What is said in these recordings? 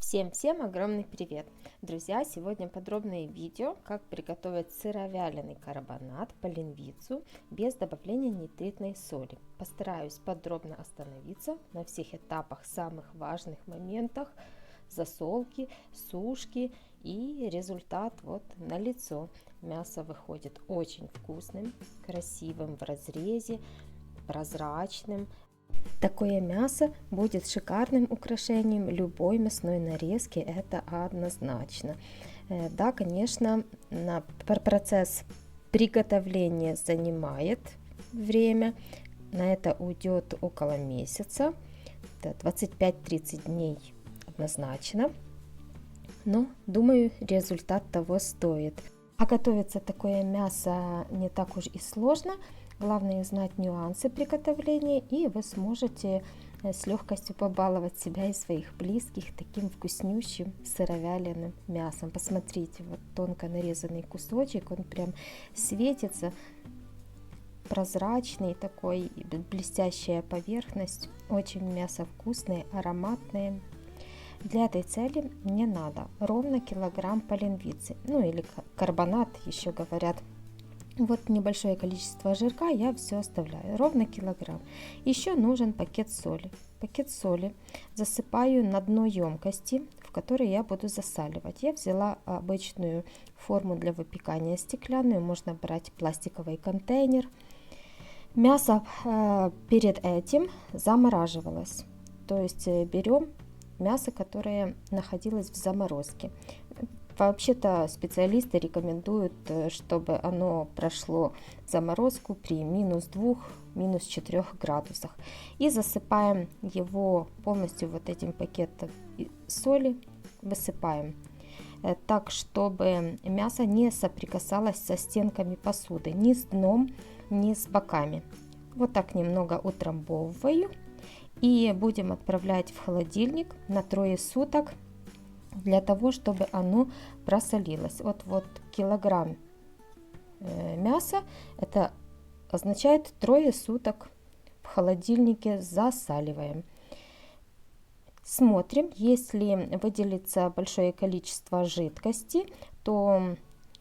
Всем огромный привет! Друзья, сегодня подробное видео, как приготовить сыровяленый карбонат по линвицу без добавления нитритной соли. Постараюсь подробно остановиться на всех этапах, самых важных моментах засолки, сушки, и результат вот налицо. Мясо выходит очень вкусным, красивым в разрезе, прозрачным. Такое мясо будет шикарным украшением любой мясной нарезки, это однозначно. Да, конечно, процесс приготовления занимает время, на это уйдет около месяца, 25-30 дней однозначно, но думаю, результат того стоит. А готовится такое мясо не так уж и сложно. Главное знать нюансы приготовления, и вы сможете с легкостью побаловать себя и своих близких таким вкуснющим сыровяленым мясом. Посмотрите, вот тонко нарезанный кусочек, он прям светится, прозрачный такой, блестящая поверхность. Очень мясо вкусное, ароматное. Для этой цели мне надо ровно килограмм полинвицы, ну или карбонат еще говорят. Вот небольшое количество жирка я все оставляю, ровно килограмм. Еще нужен пакет соли. Пакет соли засыпаю на дно емкости, в которой я буду засаливать. Я взяла обычную форму для выпекания стеклянную, можно брать пластиковый контейнер. Мясо перед этим замораживалось, то есть берем мясо, которое находилось в заморозке. Вообще-то специалисты рекомендуют, чтобы оно прошло заморозку при -2, -4 градусах. И засыпаем его полностью вот этим пакетом соли, высыпаем так, чтобы мясо не соприкасалось со стенками посуды, ни с дном, ни с боками. Вот так немного утрамбовываю и будем отправлять в холодильник на 3 суток. Для того, чтобы оно просолилось. Вот килограмм мяса, это означает 3 суток в холодильнике засаливаем. Смотрим, если выделится большое количество жидкости, то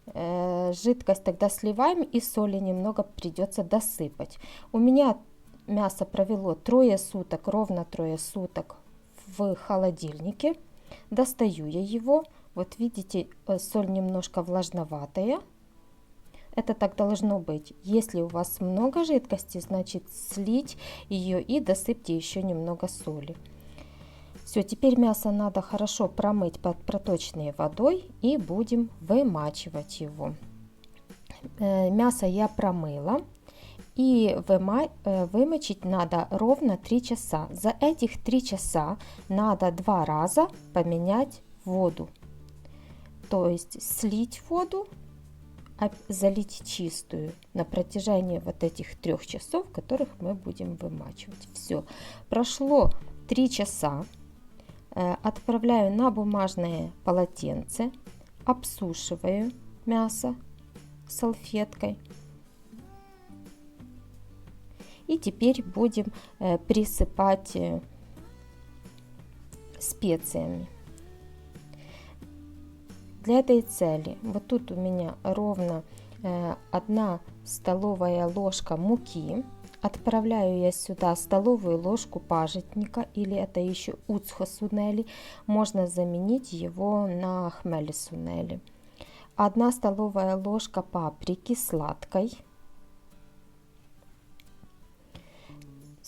жидкость тогда сливаем и соли немного придется досыпать. У меня мясо провело 3 суток, ровно 3 суток в холодильнике. Достаю я его, вот видите, соль немножко влажноватая, это так должно быть. Если у вас много жидкости, значит слить ее и досыпьте еще немного соли. Все, теперь мясо надо хорошо промыть под проточной водой и будем вымачивать его. Мясо я промыла. И вымочить надо ровно 3 часа. За этих 3 часа надо 2 раза поменять воду. То есть слить воду, залить чистую на протяжении вот этих 3 часов, которых мы будем вымачивать. Все, прошло 3 часа. Отправляю на бумажное полотенце, обсушиваю мясо салфеткой. И теперь будем присыпать специями. Для этой цели вот тут у меня ровно 1 столовая ложка муки. Отправляю я сюда столовую ложку пажитника, или это еще уцхо-сунели. Можно заменить его на хмели-сунели. 1 столовая ложка паприки сладкой.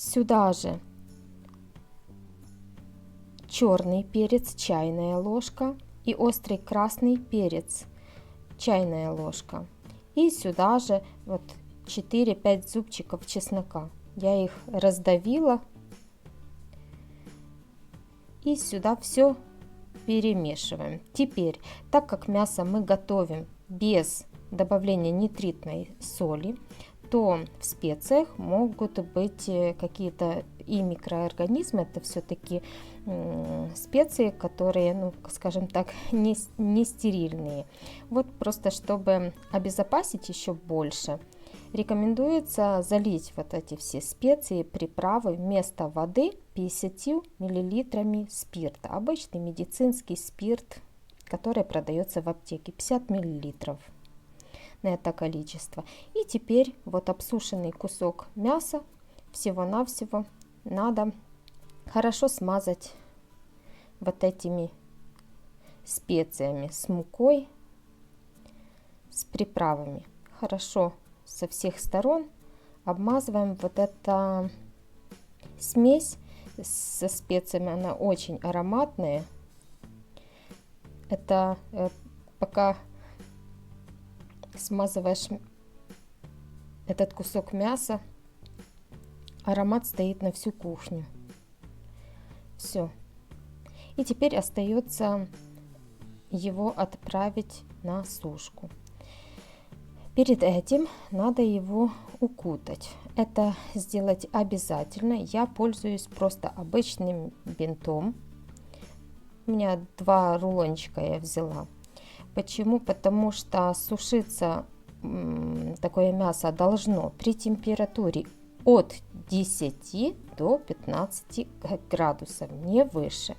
Сюда же черный перец, чайная ложка, и острый красный перец, чайная ложка. И сюда же вот 4-5 зубчиков чеснока. Я их раздавила. И сюда все перемешиваем. Теперь, так как мясо мы готовим без добавления нитритной соли, то в специях могут быть какие-то и микроорганизмы. Это все-таки специи, которые, ну, скажем так, не стерильные. Вот просто чтобы обезопасить еще больше, рекомендуется залить вот эти все специи, приправы вместо воды 50 миллилитрами спирта. Обычный медицинский спирт, который продается в аптеке. 50 миллилитров на это количество. И теперь вот обсушенный кусок мяса всего-навсего надо хорошо смазать вот этими специями, с мукой, с приправами. Хорошо со всех сторон обмазываем вот эта смесь со специями. Она очень ароматная. Это пока смазываешь этот кусок мяса, аромат стоит на всю кухню. Все. И теперь остается его отправить на сушку. Перед этим надо его укутать. Это сделать обязательно. Я пользуюсь просто обычным бинтом. У меня 2 рулончика я взяла. Почему? Потому что сушиться такое мясо должно при температуре от 10 до 15 градусов, не выше.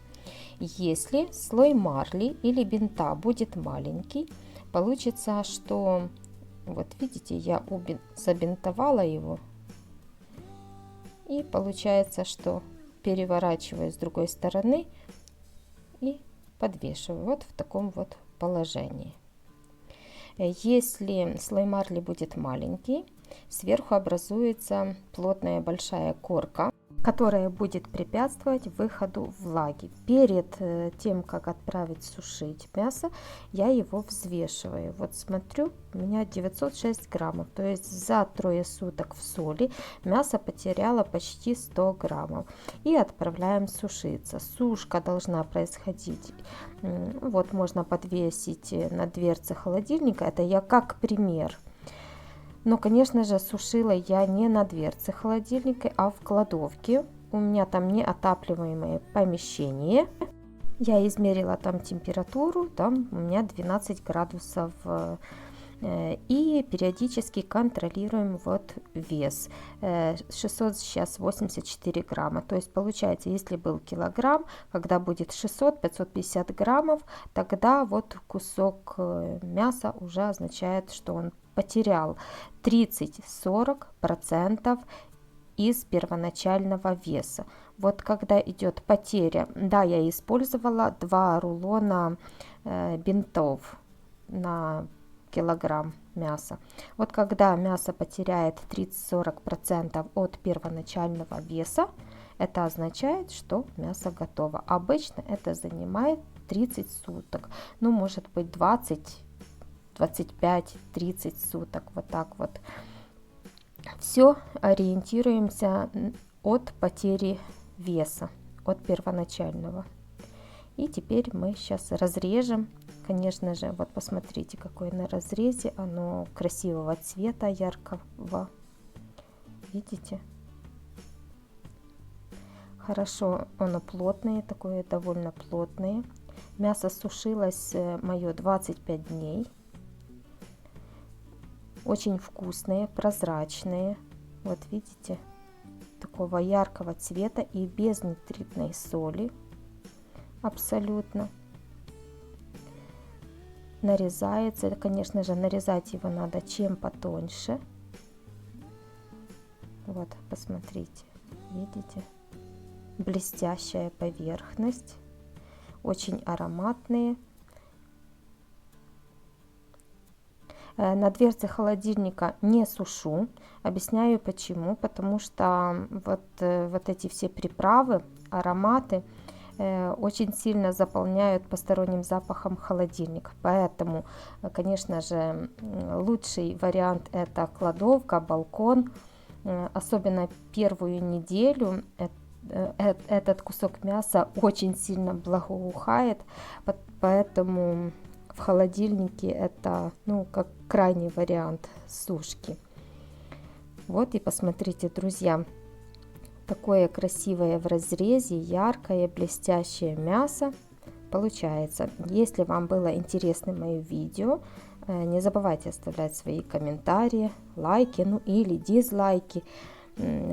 Если слой марли или бинта будет маленький, получится, что, вот видите, я забинтовала его, и получается, что переворачиваю с другой стороны и подвешиваю вот в таком вот положении. Если слой марли будет маленький, сверху образуется плотная большая корка, которая будет препятствовать выходу влаги. Перед тем, как отправить сушить мясо, я его взвешиваю. Вот смотрю, у меня 906 граммов, то есть за 3 суток в соли мясо потеряло почти 100 граммов. И отправляем сушиться. Сушка должна происходить, вот можно подвесить на дверце холодильника, это я как пример. Но, конечно же, сушила я не на дверце холодильника, а в кладовке. У меня там неотапливаемое помещение. Я измерила там температуру, там у меня 12 градусов. И периодически контролируем вот вес. 600 сейчас 84 грамма. То есть получается, если был килограмм, когда будет 600-550 граммов, тогда вот кусок мяса уже означает, что он потерял 30-40% из первоначального веса. Вот когда идет потеря, да, я использовала 2 рулона бинтов на килограмм мяса. Вот когда мясо потеряет 30-40% от первоначального веса, это означает, что мясо готово. Обычно это занимает 30 суток, ну может быть 20, 25-30 суток, вот так вот. Все ориентируемся от потери веса, от первоначального. И теперь мы сейчас разрежем. Конечно же, вот посмотрите, какое на разрезе, оно красивого цвета, яркого. Видите? Хорошо, оно плотное, такое довольно плотное. Мясо сушилось мое 25 дней. Очень вкусные, прозрачные. Вот видите, такого яркого цвета и без нитритной соли. Абсолютно. Нарезается. Конечно же, нарезать его надо чем потоньше. Вот, посмотрите. Видите? Блестящая поверхность. Очень ароматные. На дверце холодильника не сушу. Объясняю почему. Потому что вот эти все приправы, ароматы очень сильно заполняют посторонним запахом холодильник. Поэтому, конечно же, лучший вариант это кладовка, балкон. Особенно первую неделю этот кусок мяса очень сильно благоухает. Поэтому в холодильнике это, ну, как крайний вариант сушки. Вот и посмотрите, друзья, такое красивое в разрезе, яркое, блестящее мясо получается. Если вам было интересно мое видео, не забывайте оставлять свои комментарии, лайки, ну или дизлайки.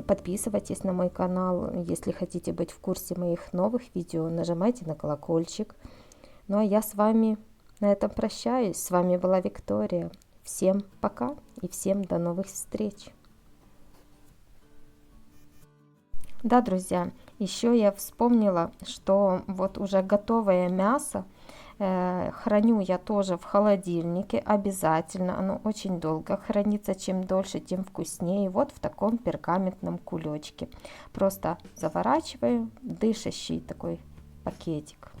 Подписывайтесь на мой канал, если хотите быть в курсе моих новых видео, нажимайте на колокольчик. Ну а я с вами на этом прощаюсь. С вами была Виктория. Всем пока и всем до новых встреч. Да, друзья, еще я вспомнила, что вот уже готовое мясо храню я тоже в холодильнике обязательно. Оно очень долго хранится. Чем дольше, тем вкуснее. Вот в таком пергаментном кулечке. Просто заворачиваю, дышащий такой пакетик.